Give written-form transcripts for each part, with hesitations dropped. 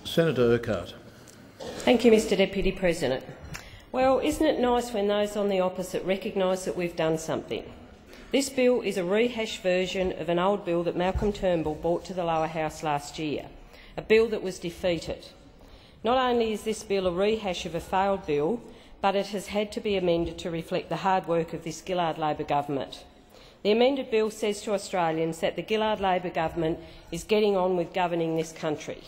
Senator Urquhart. Thank you, Mr Deputy President. Well, isn't it nice when those on the opposite recognise that we've done something? This bill is a rehashed version of an old bill that Malcolm Turnbull brought to the lower house last year, a bill that was defeated. Not only is this bill a rehash of a failed bill, but it has had to be amended to reflect the hard work of this Gillard Labor government. The amended bill says to Australians that the Gillard Labor government is getting on with governing this country.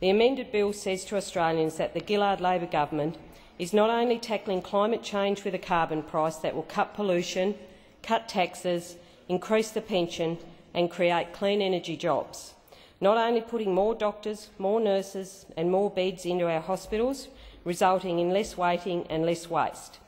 The amended bill says to Australians that the Gillard Labor government is not only tackling climate change with a carbon price that will cut pollution, cut taxes, increase the pension and create clean energy jobs, not only putting more doctors, more nurses and more beds into our hospitals, resulting in less waiting and less waste,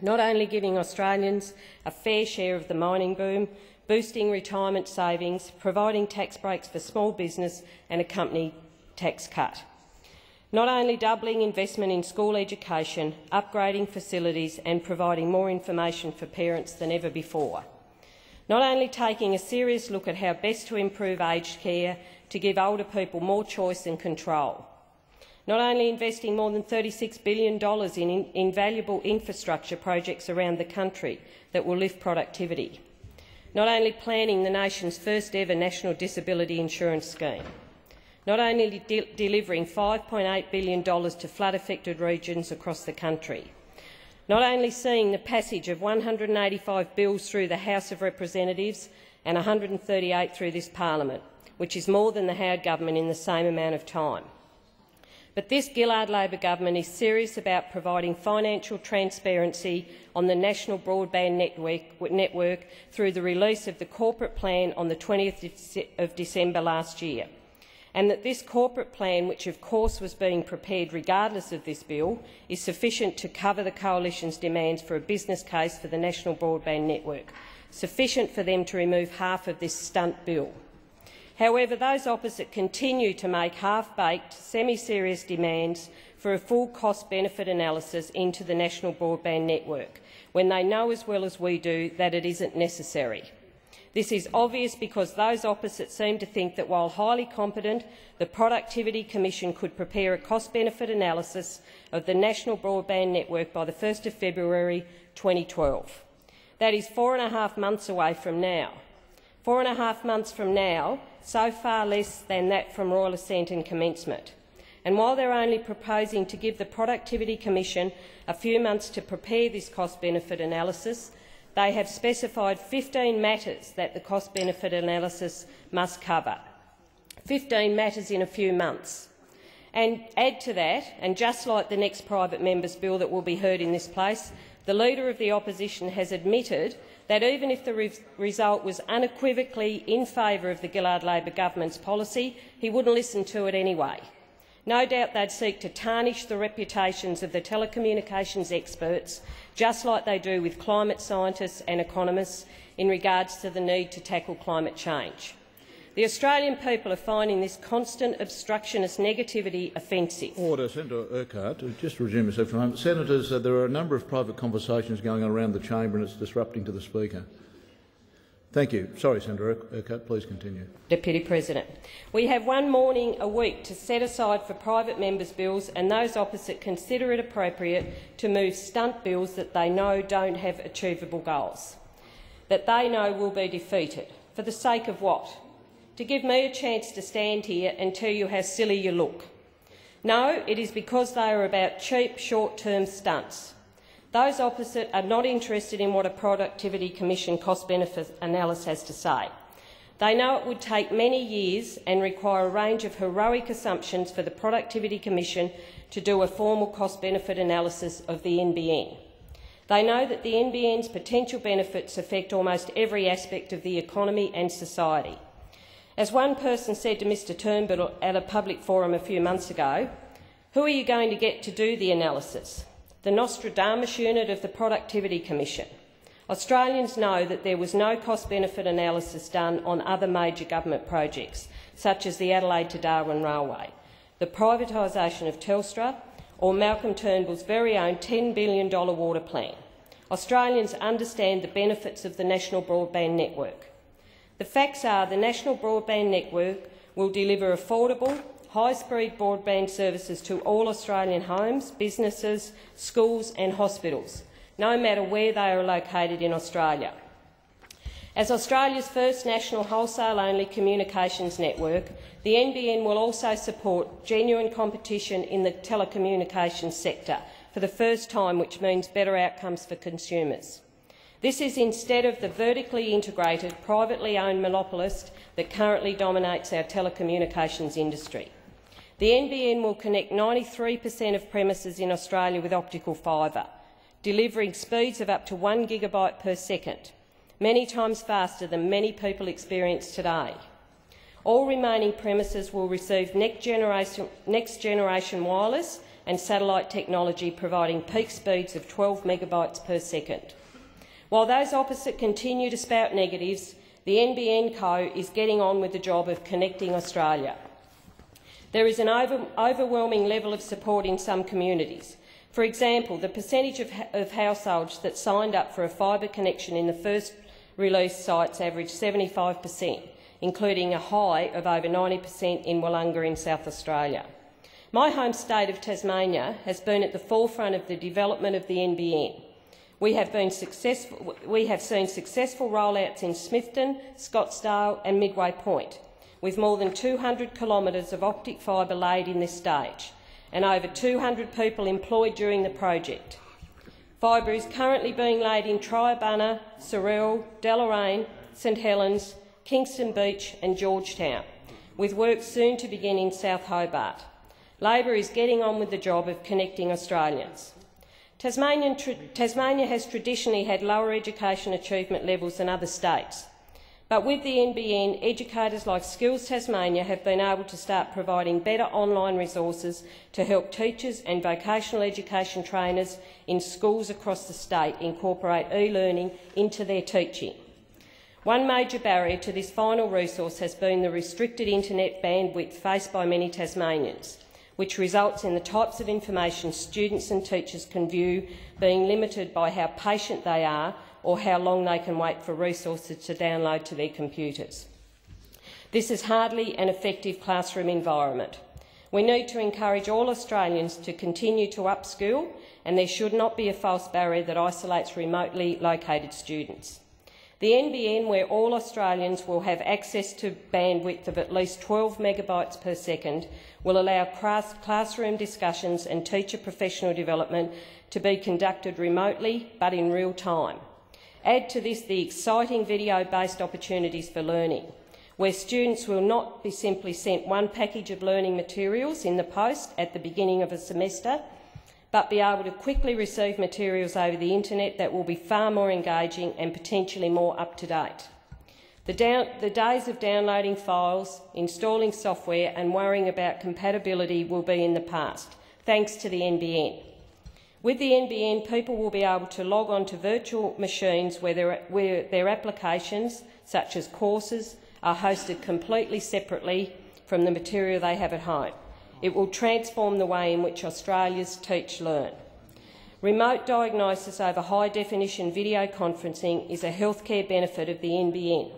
not only giving Australians a fair share of the mining boom, boosting retirement savings, providing tax breaks for small business and a company tax cut, not only doubling investment in school education, upgrading facilities and providing more information for parents than ever before, not only taking a serious look at how best to improve aged care to give older people more choice and control, not only investing more than $36 billion in invaluable infrastructure projects around the country that will lift productivity, not only planning the nation's first ever national disability insurance scheme, not only delivering $5.8 billion to flood-affected regions across the country, not only seeing the passage of 185 bills through the House of Representatives and 138 through this parliament, which is more than the Howard government in the same amount of time. But this Gillard Labor government is serious about providing financial transparency on the national broadband network through the release of the corporate plan on the 20th of December last year, and that this corporate plan, which of course was being prepared regardless of this bill, is sufficient to cover the Coalition's demands for a business case for the national broadband network, sufficient for them to remove half of this stunt bill. However, those opposite continue to make half-baked, semi-serious demands for a full cost-benefit analysis into the national broadband network, when they know as well as we do that it isn't necessary. This is obvious because those opposite seem to think that while highly competent, the Productivity Commission could prepare a cost-benefit analysis of the national broadband network by the 1st of February 2012. That is 4.5 months away from now. 4.5 months from now, so far less than that from royal assent and commencement. And while they're only proposing to give the Productivity Commission a few months to prepare this cost-benefit analysis, they have specified 15 matters that the cost-benefit analysis must cover. 15 matters in a few months. And add to that, and just like the next private member's bill that will be heard in this place, the Leader of the Opposition has admitted that even if the result was unequivocally in favour of the Gillard Labor government's policy, he wouldn't listen to it anyway. No doubt they'd seek to tarnish the reputations of the telecommunications experts, just like they do with climate scientists and economists in regards to the need to tackle climate change. The Australian people are finding this constant obstructionist negativity offensive. Order. Senator Urquhart, just resume yourself for a moment. Senators, there are a number of private conversations going on around the chamber and it's disrupting to the Speaker. Thank you. Sorry, Senator Urquhart, please continue. Deputy President, we have one morning a week to set aside for private members' bills, and those opposite consider it appropriate to move stunt bills that they know don't have achievable goals, that they know will be defeated. For the sake of what? To give me a chance to stand here and tell you how silly you look. No, it is because they are about cheap, short-term stunts. Those opposite are not interested in what a Productivity Commission cost-benefit analysis has to say. They know it would take many years and require a range of heroic assumptions for the Productivity Commission to do a formal cost-benefit analysis of the NBN. They know that the NBN's potential benefits affect almost every aspect of the economy and society. As one person said to Mr Turnbull at a public forum a few months ago, who are you going to get to do the analysis? The Nostradamus unit of the Productivity Commission. Australians know that there was no cost-benefit analysis done on other major government projects, such as the Adelaide to Darwin Railway, the privatisation of Telstra, or Malcolm Turnbull's very own $10 billion water plan. Australians understand the benefits of the national broadband network. The facts are the national broadband network will deliver affordable, high-speed broadband services to all Australian homes, businesses, schools and hospitals, no matter where they are located in Australia. As Australia's first national wholesale-only communications network, the NBN will also support genuine competition in the telecommunications sector for the first time, which means better outcomes for consumers. This is instead of the vertically integrated, privately owned monopolist that currently dominates our telecommunications industry. The NBN will connect 93% of premises in Australia with optical fibre, delivering speeds of up to 1 gigabyte per second, many times faster than many people experience today. All remaining premises will receive next generation wireless and satellite technology, providing peak speeds of 12 megabytes per second. While those opposite continue to spout negatives, the NBN Co is getting on with the job of connecting Australia. There is an overwhelming level of support in some communities. For example, the percentage of households that signed up for a fibre connection in the first release sites averaged 75%, including a high of over 90% in Wollonga in South Australia. My home state of Tasmania has been at the forefront of the development of the NBN. We have seen successful rollouts in Smithton, Scottsdale and Midway Point, with more than 200 kilometres of optic fibre laid in this stage and over 200 people employed during the project. Fibre is currently being laid in Triabunna, Sorrel, Deloraine, St Helens, Kingston Beach and Georgetown, with work soon to begin in South Hobart. Labor is getting on with the job of connecting Australians. Tasmania has traditionally had lower education achievement levels than other states, but with the NBN, educators like Skills Tasmania have been able to start providing better online resources to help teachers and vocational education trainers in schools across the state incorporate e-learning into their teaching. One major barrier to this final resource has been the restricted internet bandwidth faced by many Tasmanians, which results in the types of information students and teachers can view being limited by how patient they are or how long they can wait for resources to download to their computers. This is hardly an effective classroom environment. We need to encourage all Australians to continue to upskill, and there should not be a false barrier that isolates remotely located students. The NBN, where all Australians will have access to bandwidth of at least 12 megabytes per second, will allow classroom discussions and teacher professional development to be conducted remotely but in real time. Add to this the exciting video-based opportunities for learning, where students will not be simply sent one package of learning materials in the post at the beginning of a semester, but be able to quickly receive materials over the internet that will be far more engaging and potentially more up-to-date. The days of downloading files, installing software and worrying about compatibility will be in the past, thanks to the NBN. With the NBN, people will be able to log on to virtual machines where their applications, such as courses, are hosted completely separately from the material they have at home. It will transform the way in which Australians teach learn. Remote diagnosis over high-definition video conferencing is a healthcare benefit of the NBN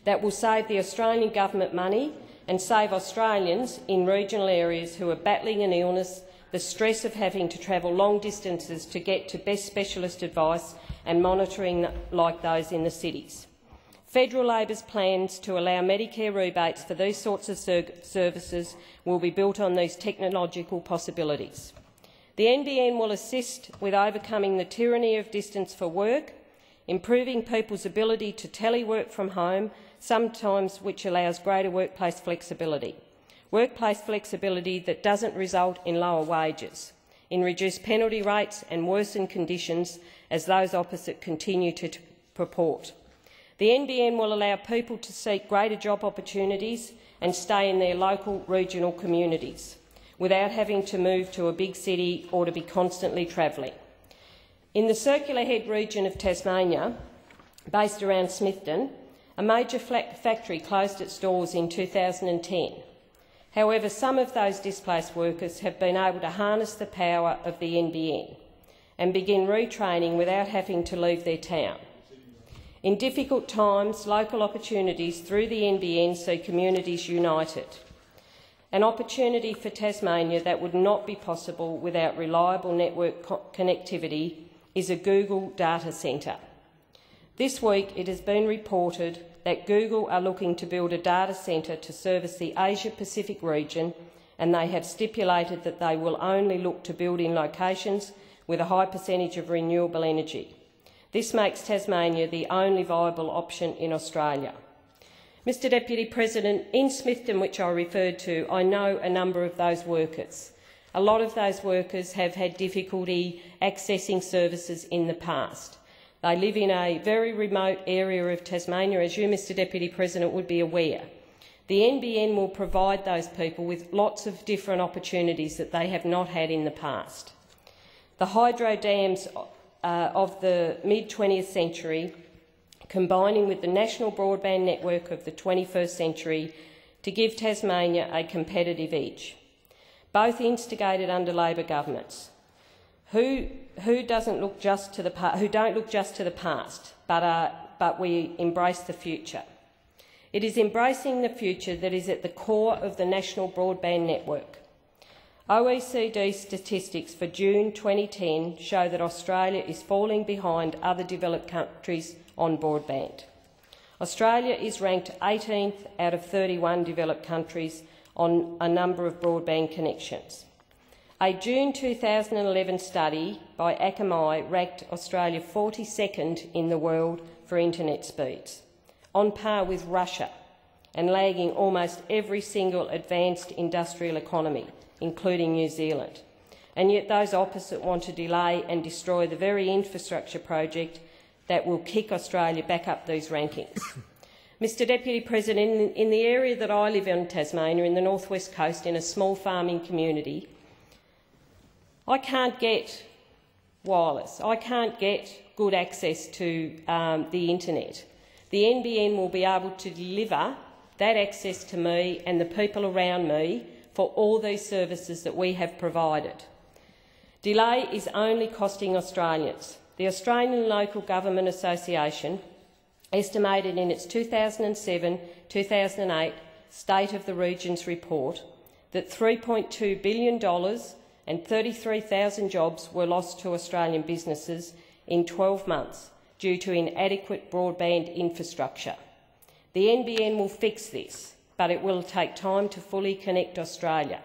that will save the Australian government money and save Australians in regional areas who are battling an illness the stress of having to travel long distances to get to best specialist advice and monitoring like those in the cities. Federal Labor's plans to allow Medicare rebates for these sorts of services will be built on these technological possibilities. The NBN will assist with overcoming the tyranny of distance for work, improving people's ability to telework from home, sometimes which allows greater workplace flexibility. Workplace flexibility that doesn't result in lower wages, in reduced penalty rates and worsened conditions as those opposite continue to purport. The NBN will allow people to seek greater job opportunities and stay in their local regional communities without having to move to a big city or to be constantly travelling. In the Circular Head region of Tasmania, based around Smithton, a major factory closed its doors in 2010. However, some of those displaced workers have been able to harness the power of the NBN and begin retraining without having to leave their town. In difficult times, local opportunities through the NBN see communities united. an opportunity for Tasmania that would not be possible without reliable network connectivity is a Google data centre. This week it has been reported that Google are looking to build a data centre to service the Asia-Pacific region, and they have stipulated that they will only look to build in locations with a high percentage of renewable energy. This makes Tasmania the only viable option in Australia. Mr Deputy President, in Smithton, which I referred to, I know a number of those workers. A lot of those workers have had difficulty accessing services in the past. They live in a very remote area of Tasmania, as you, Mr Deputy President, would be aware. The NBN will provide those people with lots of different opportunities that they have not had in the past. The hydro dams of the mid-20th century, combining with the national broadband network of the 21st century to give Tasmania a competitive edge. Both instigated under Labor governments, who don't look just to the past, but we embrace the future. It is embracing the future that is at the core of the national broadband network. OECD statistics for June 2010 show that Australia is falling behind other developed countries on broadband. Australia is ranked 18th out of 31 developed countries on a number of broadband connections. A June 2011 study by Akamai ranked Australia 42nd in the world for internet speeds, on par with Russia and lagging almost every single advanced industrial economy, including New Zealand. And yet those opposite want to delay and destroy the very infrastructure project that will kick Australia back up these rankings. Mr Deputy President, in the area that I live in Tasmania, in the northwest coast, in a small farming community, I can't get wireless. I can't get good access to the internet. The NBN will be able to deliver that access to me and the people around me for all these services that we have provided. Delay is only costing Australians. The Australian Local Government Association estimated in its 2007-2008 State of the Regions report that $3.2 billion and 33,000 jobs were lost to Australian businesses in 12 months due to inadequate broadband infrastructure. The NBN will fix this, but it will take time to fully connect Australia.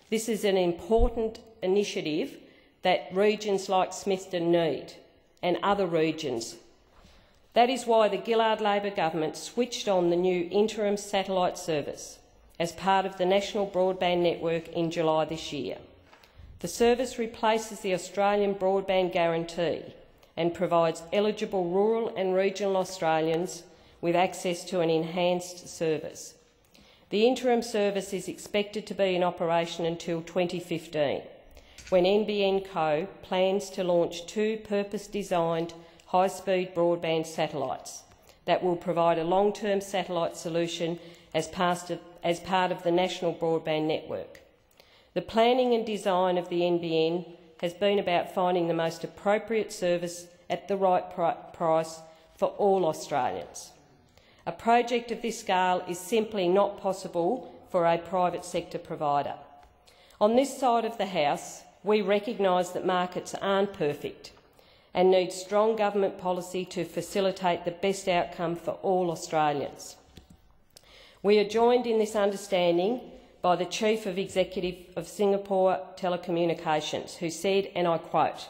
This is an important initiative that regions like Smithton need, and other regions. That is why the Gillard Labor government switched on the new interim satellite service as part of the National Broadband Network in July this year. The service replaces the Australian Broadband Guarantee and provides eligible rural and regional Australians with access to an enhanced service. The interim service is expected to be in operation until 2015, when NBN Co plans to launch 2 purpose-designed high-speed broadband satellites that will provide a long-term satellite solution as part of the National Broadband Network. The planning and design of the NBN has been about finding the most appropriate service at the right price for all Australians. A project of this scale is simply not possible for a private sector provider. On this side of the House, we recognise that markets aren't perfect and need strong government policy to facilitate the best outcome for all Australians. We are joined in this understanding by the Chief of Executive of Singapore Telecommunications, who said, and I quote,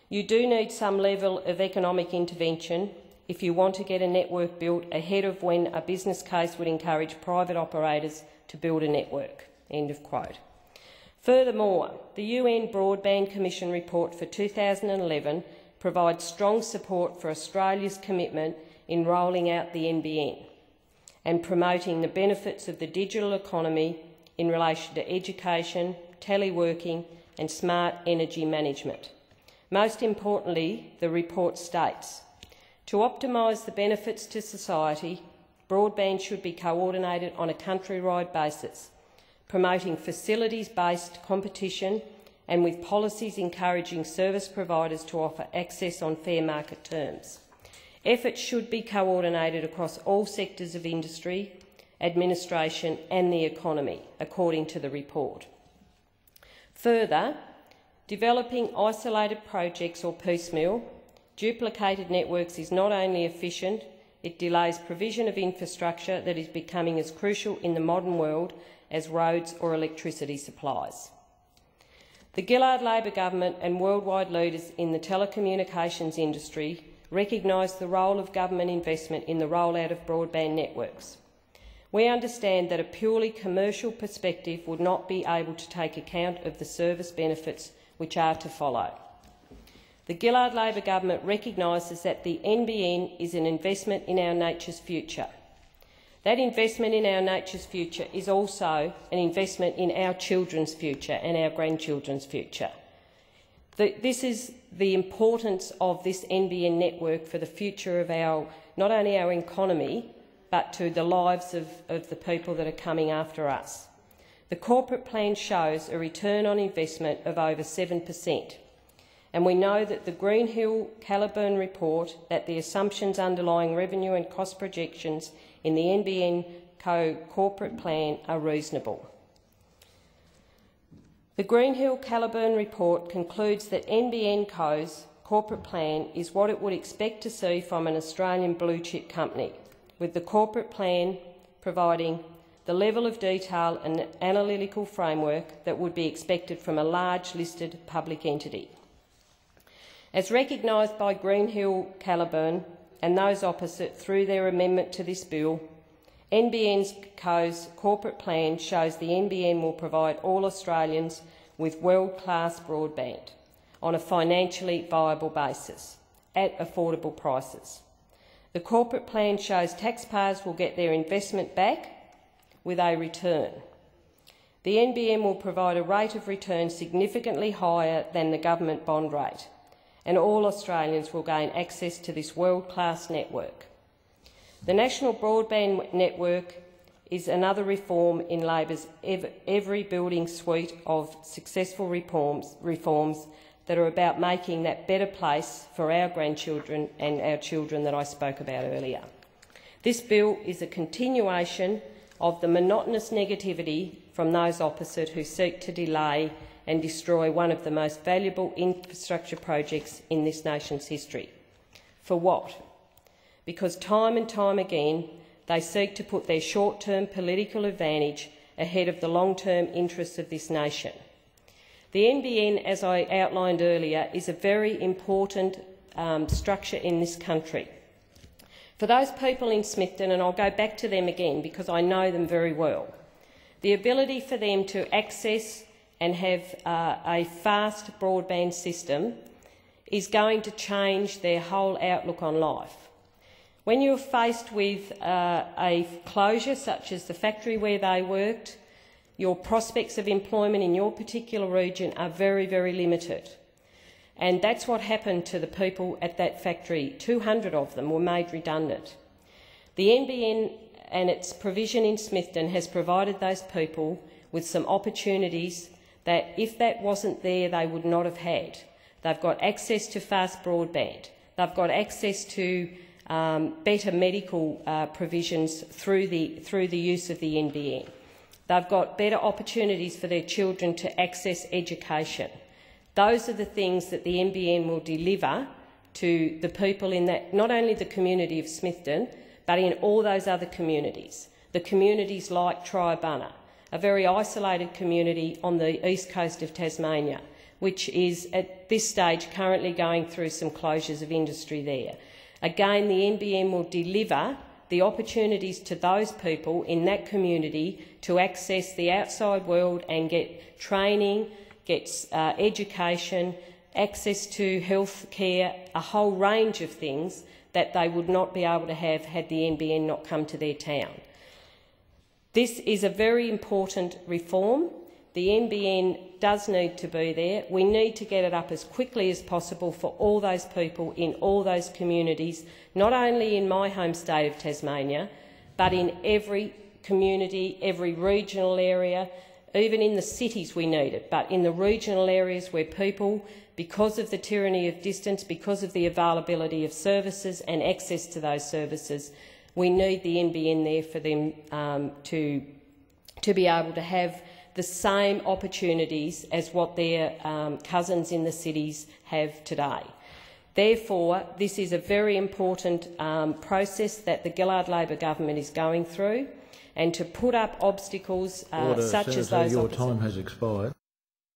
"You do need some level of economic intervention if you want to get a network built ahead of when a business case would encourage private operators to build a network." End of quote. Furthermore, the UN Broadband Commission report for 2011 provides strong support for Australia's commitment in rolling out the NBN and promoting the benefits of the digital economy in relation to education, teleworking and smart energy management. Most importantly, the report states, to optimise the benefits to society, broadband should be coordinated on a countrywide basis, promoting facilities-based competition and with policies encouraging service providers to offer access on fair market terms. Efforts should be coordinated across all sectors of industry administration and the economy, according to the report. Further, developing isolated projects or piecemeal, duplicated networks is not only efficient, it delays provision of infrastructure that is becoming as crucial in the modern world as roads or electricity supplies. The Gillard Labor government and worldwide leaders in the telecommunications industry recognise the role of government investment in the rollout of broadband networks. We understand that a purely commercial perspective would not be able to take account of the service benefits which are to follow. The Gillard Labor government recognises that the NBN is an investment in our nature's future. That investment in our nature's future is also an investment in our children's future and our grandchildren's future. This is the importance of this NBN network for the future of not only our economy, but to the lives of the people that are coming after us. The corporate plan shows a return on investment of over 7%. And we know that the Greenhill-Caliburn report that the assumptions underlying revenue and cost projections in the NBN Co corporate plan are reasonable. The Greenhill-Caliburn report concludes that NBN Co's corporate plan is what it would expect to see from an Australian blue-chip company, with the corporate plan providing the level of detail and analytical framework that would be expected from a large listed public entity. As recognised by Greenhill-Caliburn and those opposite through their amendment to this bill, NBN Co's corporate plan shows the NBN will provide all Australians with world-class broadband on a financially viable basis at affordable prices. The corporate plan shows taxpayers will get their investment back with a return. The NBN will provide a rate of return significantly higher than the government bond rate, and all Australians will gain access to this world-class network. The National Broadband Network is another reform in Labor's every building suite of successful reforms that are about making that better place for our grandchildren and our children that I spoke about earlier. This bill is a continuation of the monotonous negativity from those opposite who seek to delay and destroy one of the most valuable infrastructure projects in this nation's history. For what? Because time and time again they seek to put their short-term political advantage ahead of the long-term interests of this nation. The NBN, as I outlined earlier, is a very important structure in this country. For those people in Smithton, and I'll go back to them again because I know them very well, the ability for them to access and have a fast broadband system is going to change their whole outlook on life. When you're faced with a closure such as the factory where they worked, your prospects of employment in your particular region are very, very limited. And that's what happened to the people at that factory. 200 of them were made redundant. The NBN and its provision in Smithton has provided those people with some opportunities that if that wasn't there they would not have had. They've got access to fast broadband. They've got access to better medical provisions through the use of the NBN. They've got better opportunities for their children to access education. Those are the things that the NBN will deliver to the people in that, not only the community of Smithton, but in all those other communities. The communities like Triabunna, a very isolated community on the east coast of Tasmania, which is at this stage currently going through some closures of industry there. Again, the NBN will deliver the opportunities to those people in that community to access the outside world and get training, get education, access to health care, a whole range of things that they would not be able to have had the NBN not come to their town. This is a very important reform. The NBN does need to be there. We need to get it up as quickly as possible for all those people in all those communities, not only in my home state of Tasmania, but in every community, every regional area. Even in the cities we need it, but in the regional areas where people, because of the tyranny of distance, because of the availability of services and access to those services, We need the NBN there for them to be able to have the same opportunities as what their cousins in the cities have today. Therefore, this is a very important process that the Gillard Labor government is going through, and to put up obstacles such as those. Your time has expired.